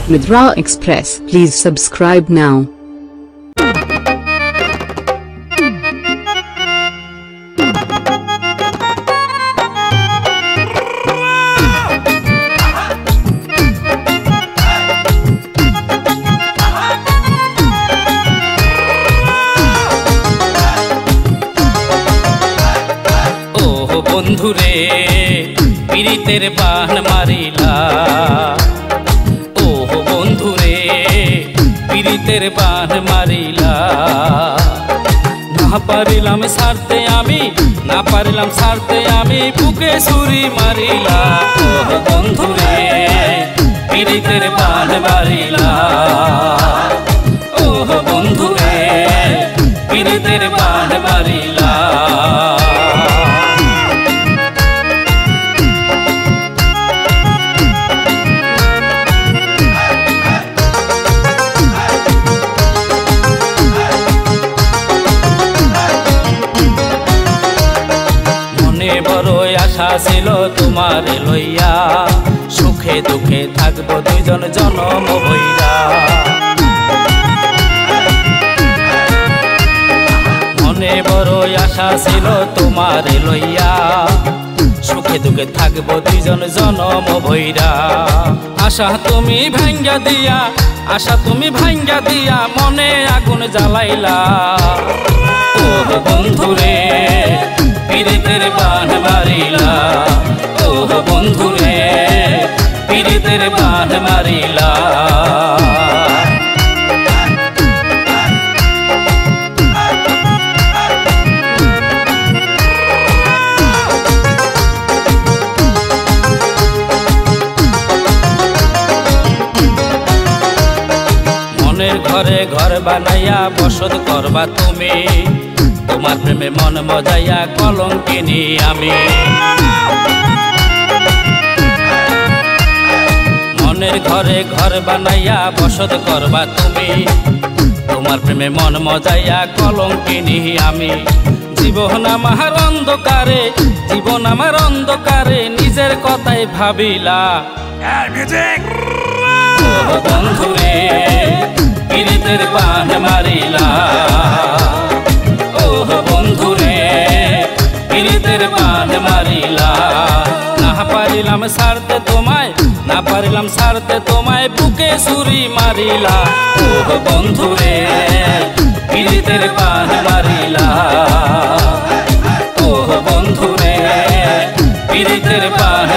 Midra Express. Please subscribe now. বন্ধুরে পীড়িতের বান মারিলা, ও বন্ধুরে পীড়িতের বান মারিলা। না পারিলাম ছাড়তে আমি, না পারিলাম ছাড়তে আমি, বুকে ছুরি মারিলা। ও বন্ধুরে পীড়িতের বান মারিলা, ও বন্ধুরে পীড়িতের বান মারিলা। আশা ছিল তোমার লইয়া, সুখে দুঃখে থাকবো দুইজন জনম হইয়া। মনে বড় আশা ছিল তোমার লইয়া, সুখে দুঃখে থাকবো দুইজন জনম হইয়া। আশা তুমি ভাঙ্গা দিয়া, আশা তুমি ভাঙ্গা দিয়া, মনে আগুন জ্বালাইলা। ও বন্ধুরে পীড়িতের বান মারিলা, ও বন্ধুরে পীড়িতের বান মারিলা। মনের ঘরে ঘর বানাইয়া বসত করবা তুমি, তোমার প্রেমে মন মজাইয়া কলঙ্কিনী আমি। মনের ঘরে ঘর বানাইয়া বসত করবা তুমি, তোমার প্রেমে মন মজাইয়া কলঙ্কিনী আমি। জীবন আমার অন্ধকারে, জীবন আমার অন্ধকারে, নিজের কথাই ভাবিলা। ও বন্ধুরে পীড়িতের বান মারিলা, ও বন্ধুরে পীড়িতের বান মারিলা। না পারিলাম ছাড়তে তোমায়, না পারিলাম ছাড়তে তোমায়, বুকে ছুরি মারিলা। ও বন্ধুরে পীড়িতের বান মারিলা, ও বন্ধুরে পীড়িতের বান